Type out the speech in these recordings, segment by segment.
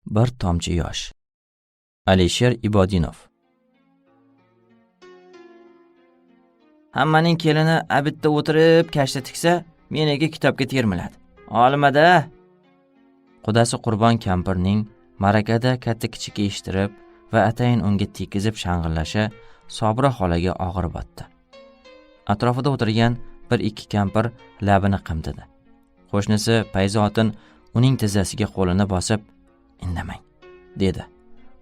Bir tomchi yosh. Alisher Ibodinov. Hammaning kelini abitda o'tirib kashta tiksa, meniga kitobga termiladi. Olimada. Qudasi Qurbon kampirning ma'rakada katta-kichik eshittirib va atayin unga tekizib shang'illashi Sobira xolaga og'ir botdi. Atrofida o'tirgan bir ikki kampir labini qimtidi. Qo'shnisi Payzotin uning tizzasiga qo'lini bosib, "Indamang", dedi.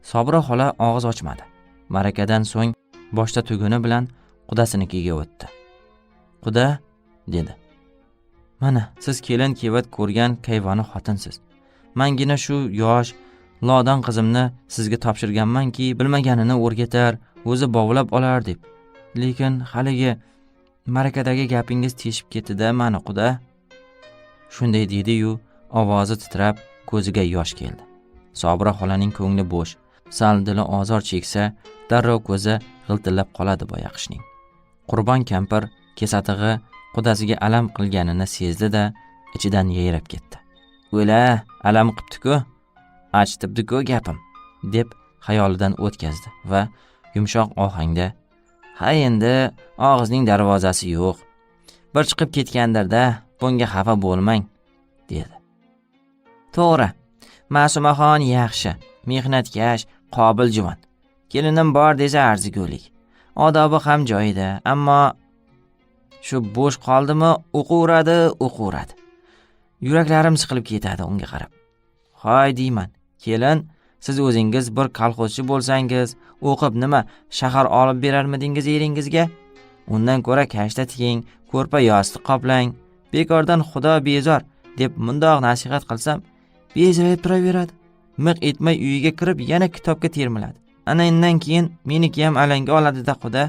Sobira xola og'iz ochmadi. Ma'rakadan so'ng boshda tuguni bilan qudasinikiga o'tdi. "Quda", dedi. "Mana, siz kelin-kevat ko'rgan kayvoni xotinsiz. Mangina shu yosh, lodon qizimni sizga topshirganmanki, bilmaganini o'rgatar, o'zi bovlab olar deb. Lekin haligi ma'rakadagi gapingiz teshib ketdi-da, mana quda." Shunday dedi-yu, ovozi titrab, ko'ziga yosh keldi. Sobira xolaning ko'ngli bo'sh, sal dili ozor cheksa, darrov ko'zi g'iltillab qoladi boyaqishning. Qurbon kampir kesatig'i qudasiga alam qilganini sezdi-da, ichidan yayrab ketdi. "O'la, alam qipti-ku, achitibdi-ku gapim", deb xayolidan o'tkazdi va yumshoq ohangda, "Ha endi og'izning darvozasi yo'q. Bir chiqib ketgandir-da, bunga xafa bo'lmang", dedi. "To'g'ri, Ma'sumaxon yaxshi, mehnatkash, qobil juvon. Kelinim bor desa arzigulik. Odobi ham joyida, ammo shu bo'sh qoldimi, o'quradi. Yuraklarim siqilib ketadi unga qarab. Hoy deyman, kelin, siz o'zingiz bir kolxozchi bo'lsangiz, o'qib nima, shahar olib berarmidingiz eringizga? Undan ko'ra kashta tiking, ko'rpa yostiq qoplang. Bekordan xudo bezor deb mundoq nasihat qilsam, bezrayib turaveradi. Miq etmay uyiga kirib yana kitobga termiladi. Ana undan keyin meniki ham alanga oladi-da quda."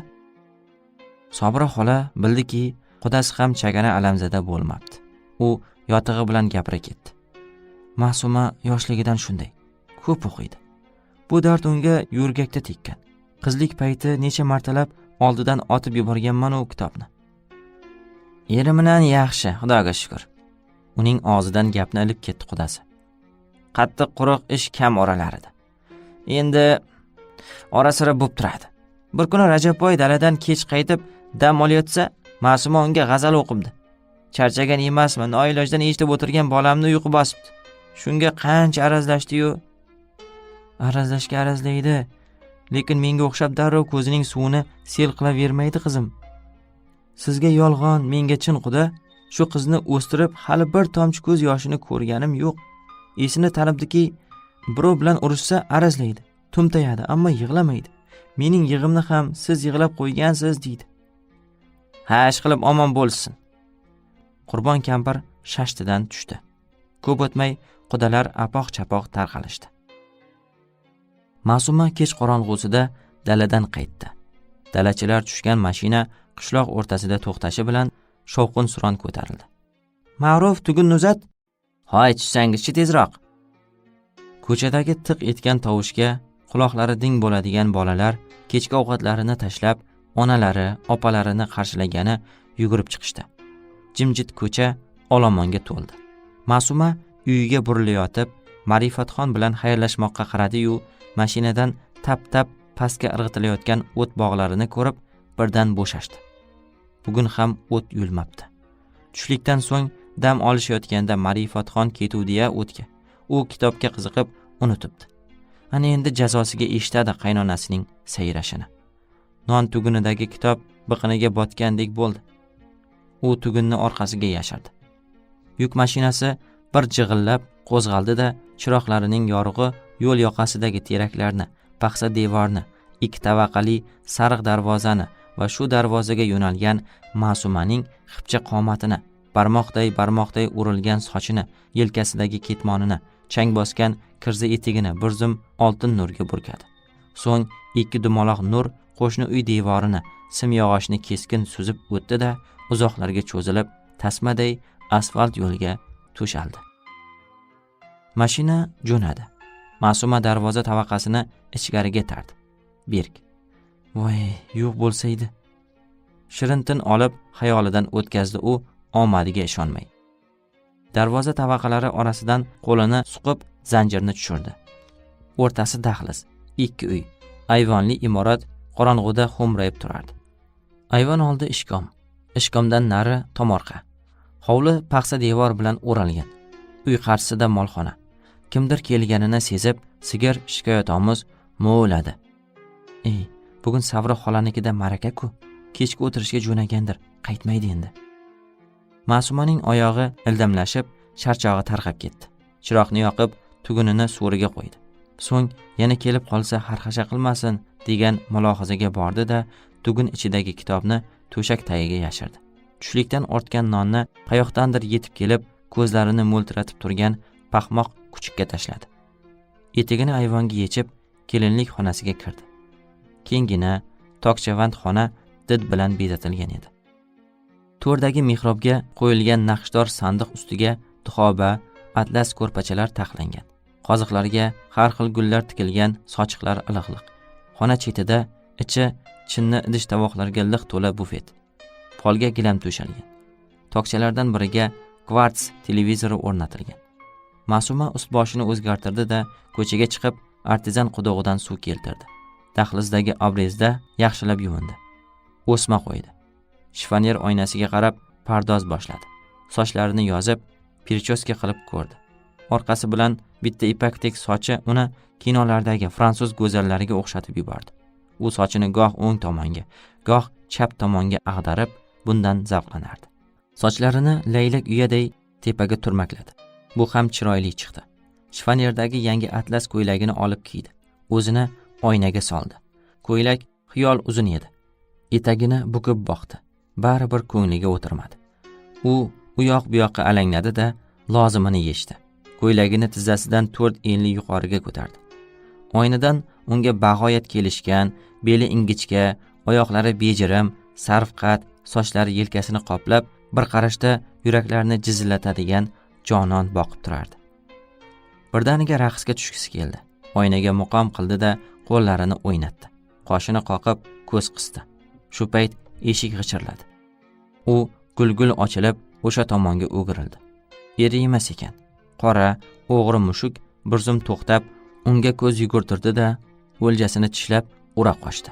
Sobira xola bildiki, qudasi ham chagana alamzada bo'lmabdi. U yotig'i bilan gapira ketdi. "Ma'suma yoshligidan shunday, ko'p o'qiydi. Bu dard unga yurgakda tekkan. Qizlik payti necha martalab oldidan otib yuborganman u kitobni. Eri bilan yaxshi, Xudoga shukr." Uning og'zidan gapni ilib ketdi qudasi. "Qattiq quruq ish kam oralarida. Endi ora-sira bo'p turadi. Bir kuni Rajabboy daladan kech qaytib dam olayotsa, Ma'suma unga g'azal o'qibdi. Charchagan emasmi, noilojdan eshitib o'tirgan bolamni uyqu bosibdi. Shunga qancha arazlashdi-yu." "Arazlashga arazlaydi, lekin menga o'xshab darrov ko'zining suvini sel qilavermaydi qizim. Sizga yolg'on, menga chin quda. Shu qizni o'stirib hali bir tomchi ko'z yoshini ko'rganim yo'q. Esini tanibdiki, birov bilan urushsa arazlaydi, tumtayadi, ammo yig'lamaydi. Mening yig'imni ham siz yig'lab qo'ygansiz", deydi. "Ha, ish qilib omon bo'lsin." Qurbon kampir shashtidan tushdi. Ko'p o'tmay qudalar apoq-chapoq tarqalishdi. Ma'suma kech qorong'usida daladan qaytdi. Dalachilar tushgan mashina qishloq o'rtasida to'xtashi bilan shovqin-suron ko'tarildi. "Ma'ruf, tugunni uzat. Hoy, tushsangizchi tezroq." Ko'chadagi tiq etgan tovushga quloqlari ding bo'ladigan bolalar kechki ovqatlarini tashlab, onalari, opalarini qarshilagani yugurib chiqishdi. Jimjit ko'cha olomonga to'ldi. Ma'suma uyiga burilayotib, Ma'rifatxon bilan xayrlashmoqqa qaradi-yu, mashinadan tap-tap pastga irg'itilayotgan o't bog'larini ko'rib, birdan bo'shashdi. Bugun ham o't yulmabdi. Tushlikdan so'ng dam olishayotganda Ma'rifatxon ketuvdi-ya o'tga. U kitobga qiziqib unutibdi. Ana endi jazosiga eshitadi qaynonasining sayrashini. Non tugunidagi kitob biqiniga botgandek bo'ldi. U tugunni orqasiga yashirdi. Yuk mashinasi bir jig'illab qo'zg'aldi-da, chiroqlarining yorug'i yo'l yoqasidagi teraklarni, paxsa devorni, ikki tavaqali sariq darvozani va shu darvozaga yo'nalgan Ma'sumaning xipcha qomatini, barmoqday urilgan sochini, yelkasidagi ketmonini, chang bosgan kirza etigini bir zum oltin nurga burkadi. So'ng ikki dumaloq nur qo'shni uy devorini, simyog'ochni keskin suzib o'tdi-da, uzoqlarga cho'zilib, tasmaday asfalt yo'lga to'shaldi. Mashina jo'nadi. Ma'suma darvoza tavaqasini ichkariga tardi. Berk. "Voy, yo'q bo'lsaydi." Shirintin olib xayolidan o'tkazdi u, omadiga ishonmay. Darvoza tavaqalari orasidan qo'lini suqib zanjirni tushirdi. o'rtasi dahliz, 2 uy, ayvonli imorat qorong'uda xo'mrayib turardi. Ayvon oldi ishkom, ishkomdan nari tomorqa. Hovli paxsa devor bilan o'ralgan. Uy qarshisida molxona. Kimdir kelganini sezib, sigir shikoyatomuz mo'ladi. Bugun Savro xolanikida maraka-ku. Kechki o'tirishga jo'nagandir, qaytmaydi endi. Ma'sumaning oyog'i ildamlashib, charchog'i tarqab ketdi. Chiroqni yoqib, tugunini so'riga qo'ydi. So'ng yana kelib qolsa harxasha qilmasin degan mulohazaga bordi-da, tugun ichidagi kitobni to'shak tagiga yashirdi. Tushlikdan ortgan nonni qayoqdandir yetib kelib, ko'zlarini mo'ltiratib turgan paxmoq kuchukka tashladi. Etigini ayvonga yechib, kelinlik xonasiga kirdi. Kengina, tokchavand xona did bilan bezatilgan edi. To'rdagi mihrobga qo'yilgan naqshdor sandiq ustiga duxoba, atlas ko'rpachalar taxlangan. Qoziqlarga har xil gullar tikilgan sochiqlar iliqliq. Xona chetida ichi chinni idish-tovoqlarga liq to'la bufet. Polga gilam to'shalgan. Tokchalardan biriga kvarts televizori o'rnatilgan. Ma'suma ust-boshini o'zgartirdi-da, ko'chaga chiqib, artizan qudug'idan suv keltirdi. Dahlizdagi obrezda yaxshilab yuvindi. O'sma qo'ydi. Shifoner oynasiga qarab pardoz boshladi. Sochlarini yozib, pirchoska qilib ko'rdi. Orqasi bilan bitta ipakdek sochi uni kinolardagi fransuz go'zallariga o'xshatib yubordi. U sochini goh o'ng tomonga, goh chap tomonga ag'darib, bundan zavqlanardi. Sochlarini laylak uyaday tepaga turmakladi. Bu ham chiroyli chiqdi. Shifonerdagi yangi atlas ko'ylagini olib kiydi. O'zini oynaga soldi. Ko'ylak xiyol uzun edi. Etagini bukib boqdi. Baribir ko'ngliga o'tirmadi. U yoq bu yoqqa alangladi-da, lozimini yechdi. Ko'ylagini tizzasidan 4 enli yuqoriga ko'tardi. Oynadan unga bag'oyat kelishgan, beli ingichka, oyoqlari bejirim, sarvqat, sochlari yelkasini qoplab, bir qarashda yuraklarni jizillatadigan jonon boqib turardi. Birdaniga raqsga tushgisi keldi. Oynaga muqom qildi-da, qo'llarini o'ynatdi. Qoshini qoqib, ko'z qisdi. Shu payt eshik g'ichirladi. U gulgul ochilib, o'sha tomonga o'girildi. Eri emas ekan. Qora, o'g'ri mushuk bir zum to'xtab, unga ko'z yugurtirdi-da, o'ljasini tishlab, ura qochdi.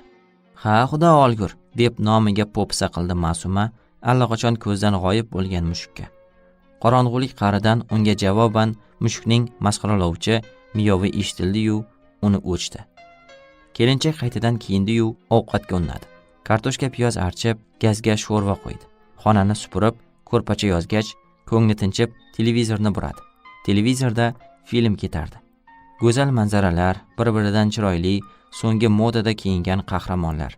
"Ha, xudo olgur", deb nomiga po'pisa qildi Ma'suma, allaqachon ko'zdan g'oyib bo'lgan mushukka. Qorong'ulik qaridan unga javoban mushukning masxaralovchi miyovi eshitildi-yu, uni o'chdi. Kelinchak qaytadan kiyindi-yu, ovqatga unnadi. Kartoshka piyoz archib, gazga sho'rva qo'ydi. Xonani supurib, ko'rpacha yozgach, ko'ngli tinchib, televizorni buradi. Televizorda film ketardi. Go'zal manzaralar, bir-biridan chiroyli, so'nggi modada kiyingan qahramonlar.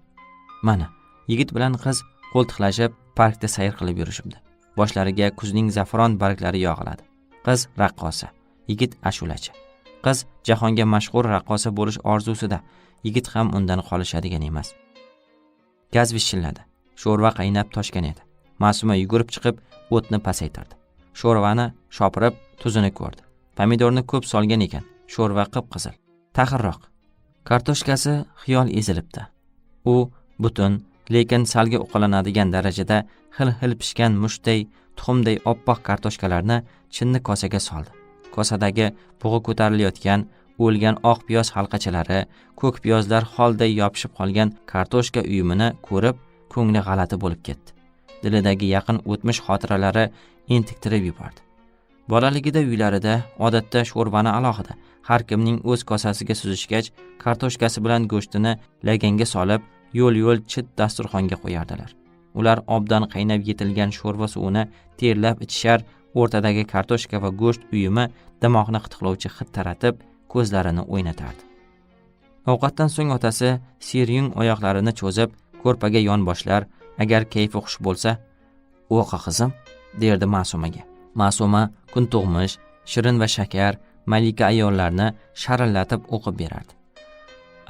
Mana, yigit bilan qiz qo'ltiqlashib, parkda sayr qilib yurishibdi. Boshlariga kuzning zafron barglari yog'iladi. Qiz raqqosa, yigit ashulachi. Qiz jahonga mashhur raqqosa bo'lish orzusida, yigit ham undan qolishadigan emas. Gaz vishilladi. Sho'rva qaynab toshgan edi. Ma'suma yugurib chiqib, o'tni pasaytirdi. Sho'rvani shopirib, tuzini ko'rdi. Pomidorni ko'p solgan ekan. Sho'rva qip-qizil. Taxirroq. Kartoshkasi xiyol ezilibdi. U butun, lekin salga uqalanadigan darajada xil-xil pishgan mushtday, tuxumday oppoq kartoshkalarni chinni kosaga soldi. Kosadagi bug'i ko'tarilayotgan o'lgan oq piyoz halqachalari, ko'k piyozlar holday yopishib qolgan kartoshka uyumini ko'rib, ko'ngli g'alati bo'lib ketdi. Dilidagi yaqin o'tmish xotiralari entiktirib yubordi. Bolaligida uylarida odatda sho'rvani alohida har kimning o'z kosasiga suzishgach, kartoshkasi bilan go'shtini laganga solib, yo'l-yo'l chit dasturxonga qo'yardilar. Ular obdan qaynab yetilgan sho'rva suvini terlab ichishar, o'rtadagi kartoshka va go'sht uyumi dimoqni qitiqlovchi hid taratib, ko'zlarini o'ynatardi. Ovqatdan so'ng otasi seryung oyoqlarini cho'zib, ko'rpaga yon boshlar, agar kayfi xush bo'lsa, "O'qi qizim", derdi Ma'sumaga. Ma'suma kun tug'mish, shirin va shakar, malika ayollarni sharillatib o'qib berardi.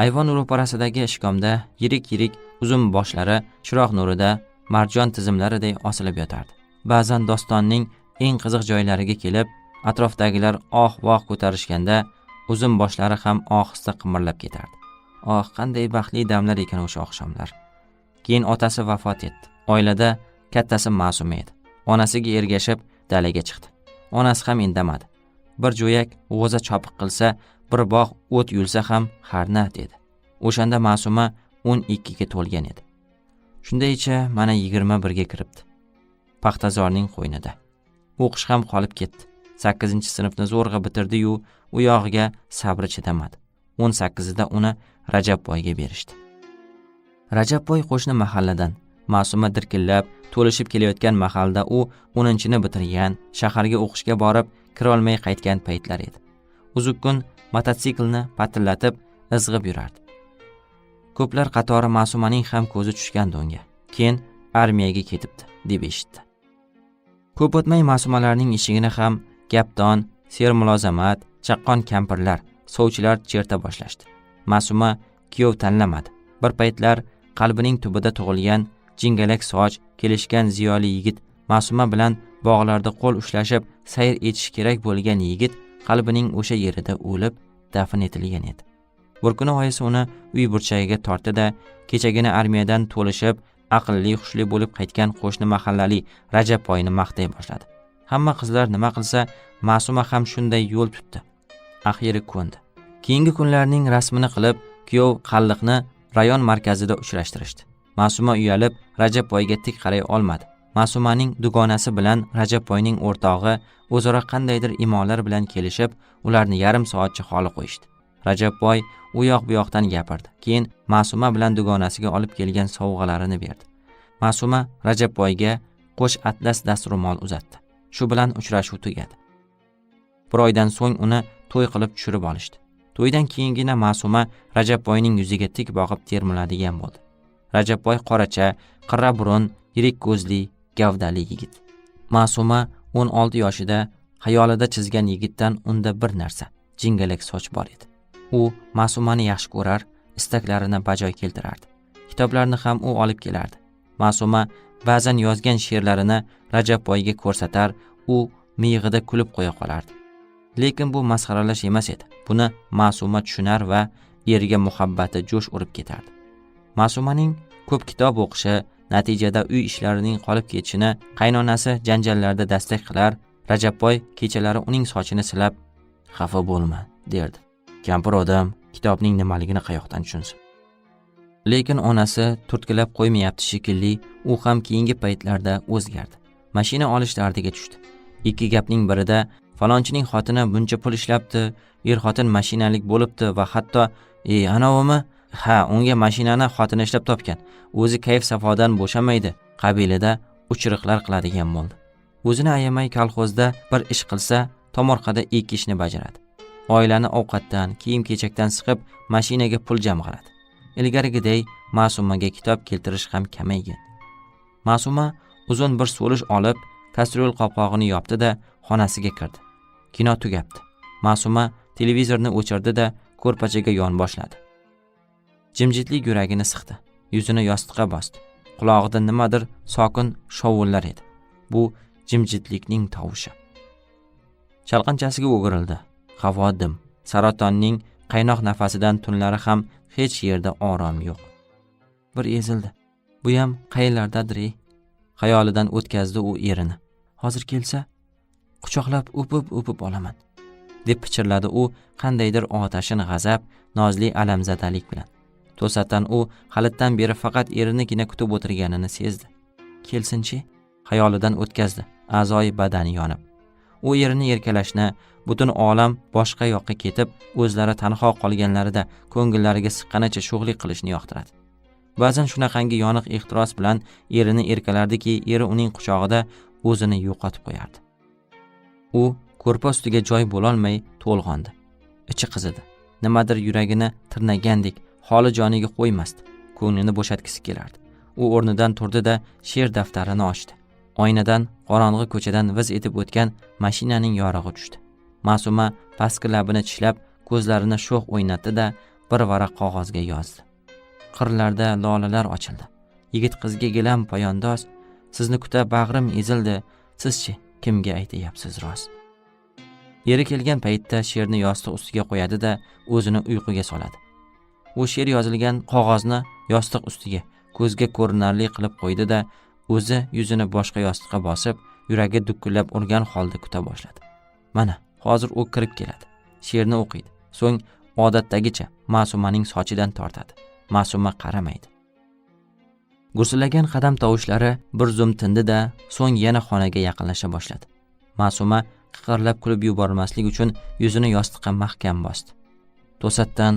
Ayvon ro'parasidagi ishkomda yirik-yirik uzun boshlari chiroq nurida marjon tizimlariday osilib yotardi. Ba'zan dostonning eng qiziq joylariga kelib, atrofdagilar oh-voh ko'tarishganda, uzun boshlari ham ohista qimirlab ketardi. Qanday baxtli damlar ekan o'sha oqshomlar. Keyin otasi vafot etdi. Oilada kattasi Ma'suma edi. Onasiga ergashib dalaga chiqdi. Onasi ham indamadi. Bir jo'yak g'o'za chopiq qilsa, bir bog' o't yulsa ham harna dedi. O'shanda Ma'suma 12 ga to'lgan edi. Shundaycha mana 21 ga kiribdi. Paxtazorning qo'ynida. O'qish ham qolib ketdi. 8-sinfni zo'rg'a bitirdi-yu, u yog'iga sabri chidamadi. 18da uni Rajabboyga berishdi. Rajabboy qo'shni mahalladan. Ma'suma dirkillab, to'lishib kelayotgan mahalda u 10-ni bitirgan, shaharga o'qishga borib, kira olmay qaytgan paytlar edi. Uzukkun mototsiklni patillatib, izg'ib yurardi. Ko'plar qatori Ma'sumaning ham ko'zi tushgandi unga. Keyin armiyaga ketibdi, deb eshitdi. Ko'p o'tmay Ma'sumalarning eshigini ham gapdon, sermulozamat, chaqqon kampirlar, sovchilar cherta boshlashdi. Ma'suma kuyov tanlamadi. Bir paytlar qalbining tubida tug'ilgan jingalak soch, kelishgan ziyoli yigit, Ma'suma bilan bog'larda qo'l ushlashib sayr etish kerak bo'lgan yigit qalbining o'sha yerida o'lib dafn etilgan edi. Bir kuni oyisi uni uy burchagiga tortdi-da, kechagina armiyadan to'lishib, aqlli, xushli bo'lib qaytgan qo'shni mahallali Rajabboyni maqtay boshladi. Hamma qizlar nima qilsa, Ma'suma ham shunday yo'l tutdi. Axiri ko'ndi. Keyingi kunlarning rasmini qilib, kuyov qalliqni rayon markazida uchrashtirishdi. Ma'suma uyalib, Rajabboyga tik qaray olmadi. Ma'sumaning dugonasi bilan Rajabboyning o'rtog'i o'zaro qandaydir imolar bilan kelishib, ularni yarim soatcha xoli qo'yishdi. Rajabboy u yoq bu yoqdan gapirdi. Keyin Ma'suma bilan dugonasiga olib kelgan sovg'alarini berdi. Ma'suma Rajabboyga qo'sh atlas dastro'mol uzatdi. Shu bilan uchrashuv tugadi. Bir oydan so'ng uni to'y qilib tushirib olishdi. To'ydan keyingina Ma'suma Rajabboyning yuziga tik boqib termiladigan bo'ldi. Rajabboy qoracha, qirra burun, yirik ko'zli, gavdali yigit. Ma'suma 16 yoshida xayolida chizgan yigitdan unda bir narsa, jingalak soch bor edi. U Ma'sumani yaxshi ko'rar, istaklarini bajo keltirardi. Kitoblarni ham u olib kelardi. Ma'suma ba'zan yozgan she'rlarini Rajabboyga ko'rsatar, u miyig'ida kulib qo'ya qolardi. Lekin bu masxaralash emas edi. Buni Ma'suma tushunar va eriga muhabbati jo'sh urib ketardi. Ma'sumaning ko'p kitob o'qishi, natijada uy ishlarining qolib ketishini qaynonasi janjallarda dastak qilar, Rajabboy kechalari uning sochini silab, "Xafa bo'lma", derdi. Kampir odam kitobning nimaligini qayoqdan tushunsin. Lekin onasi turtkilab qo'ymayapti shekilli, u ham keyingi paytlarda o'zgardi. Mashina olish dardiga tushdi. Ikki gapning birida falonchining xotini buncha pul ishlabdi, xotin mashinalik bo'libdi va hatto anavimi? Ha, unga mashinani xotini ishlab topgan. O'zi kayf safodan bo'shamaydi. Qabilida uchiriqlar qiladigan bo'ldi. O'zini ayamay kolxozda bir ish qilsa, tomorqada ikki ishni bajaradi. Oilani ovqatdan, kiyim-kechakdan siqib, mashinaga pul jamg'aradi. Ilgarigiday Ma'sumaga kitob keltirish ham kamaygan. Ma'suma uzun bir so'lish olib, kastrol qopqog'ini yopdi-da, xonasiga kirdi. Kino tugabdi. Ma'suma televizorni o'chirdi-da, ko'rpachaga yon boshladi. Jimjitlik yuragini siqdi. Yuzini yostiqqa bosdi. Qulog'ida nimadir sokin shovullar edi. Bu jimjitlikning tovushi. Chalqanchasiga o'girildi. Havo dim. Saratonning qaynoq nafasidan tunlari ham hech yerda orom yo'q. Bir ezildi. Bu ham qayerlardadir? Xayolidan o'tkazdi u erini. Hozir kelsa, quchoqlab o'pib olaman, deb pichirladi u qandaydir otashin g'azab, nozli alamzadalik bilan. To'satdan u halitdan beri faqat erinigina kutib o'tirganini sezdi. Kelsinchi, xayolidan o'tkazdi, a'zoyi badani yonib. U erini erkalashni, butun olam boshqa yoqqa ketib, o'zlari tanho qolganlarida ko'ngillariga siqqanicha sho'xlik qilishni yoqtiradi. Ba'zan shunaqangi yoniq ehtiros bilan erini erkalardiki, eri uning quchog'ida o'zini yo'qotib qo'yardi. U ko'rpa ustiga joy bo'lolmay to'lg'ondi. Ichi qizidi. Nimadir yuragini tirnagandek holi joniga qo'ymasdi. Ko'nglini bo'shatgisi kelardi. U o'rnidan turdi-da, she'r daftarini ochdi. Oynadan qorong'i ko'chadan viz etib o'tgan mashinaning yorug'i tushdi. Ma'suma pastki labini tishlab, ko'zlarini sho'x o'ynatdi-da, bir varaq qog'ozga yozdi. Qirlarda lolalar ochildi. Yigit qizga gilam poyandoz, sizni kuta bag'rim ezildi, sizchi kimga aytayapsiz rost? Eri kelgan paytda she'rni yostiq ustiga qo'yadi-da, o'zini uyquga soladi. U she'r yozilgan qog'ozni yostiq ustiga ko'zga ko'rinarli qilib qo'ydi-da, o'zi yuzini boshqa yostiqqa bosib, yuragi dukkillab urgan holda kuta boshladi. Mana, hozir u kirib keladi. She'rni o'qiydi. So'ng odatdagicha Ma'sumaning sochidan tortadi. Ma'suma qaramaydi. Gursillagan qadam tovushlari bir zum tindi-da, so'ng yana xonaga yaqinlasha boshladi. Ma'suma qiqirlab kulib yubormaslik uchun yuzini yostiqqa mahkam bosdi. To'satdan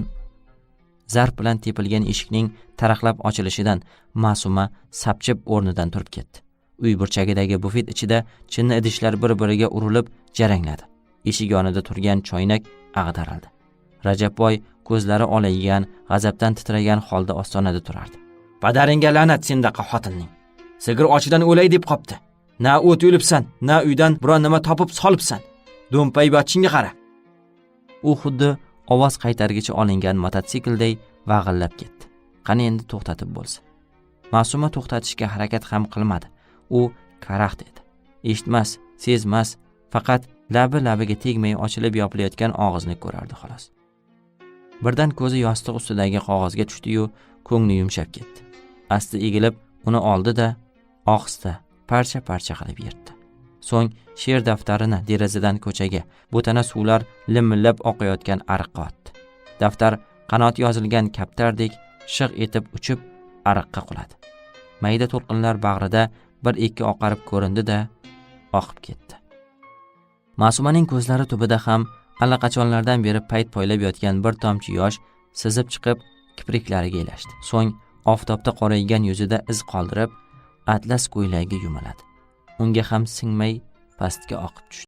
zarb bilan tepilgan eshikning taraqlab ochilishidan Ma'suma sapchib o'rnidan turib ketdi. Uy burchagidagi bufet ichida chinni idishlar bir-biriga urilib jarangladi. Eshik yonida turgan choynak ag'darildi. Rajabboy ko'zlari olaygan, g'azabdan titragan holda ostonada turardi. "Padaringga la'nat sendaqa xotinning. Sigir ochidan o'lay deb qopti. Na o't yo'libsan, na uydan biron nima topib solibsan. Do'mpay bachingga qara." U xuddi ovoz qaytargichi olingan mototsikldek vag'illab ketdi. Qani endi to'xtatib bo'lsa. Ma'suma to'xtatishga harakat ham qilmadi. U karaxt edi. Eshitmas, sezmas, faqat labi-labiga tegmay ochilib yopilayotgan og'izni ko'rardi xolos. Birdan ko'zi yostiq ustidagi qog'ozga tushdi-yu, ko'ngli yumshab ketdi. Asta egilib, uni oldi-da, ohista, parcha-parcha qilib yirtdi. So'ng she'r daftarini derazadan ko'chaga, bo'tana suvlar limillab oqayotgan ariqqa otdi. Daftar qanoti yozilgan kaptardek shiq etib uchib ariqqa quladi. Mayda to'lqinlar bag'rida bir-ikki oqarib ko'rindi-da, oqib ketdi. Ma'sumaning ko'zlari tubida ham allaqachonlardan beri payt poylab yotgan bir tomchi yosh sizib chiqib kipriklariga ilashdi. So'ng oftobda qoraygan yuzida iz qoldirib, atlas ko'ylagiga yumaladi. Unga ham singmay pastga oqib tushdi.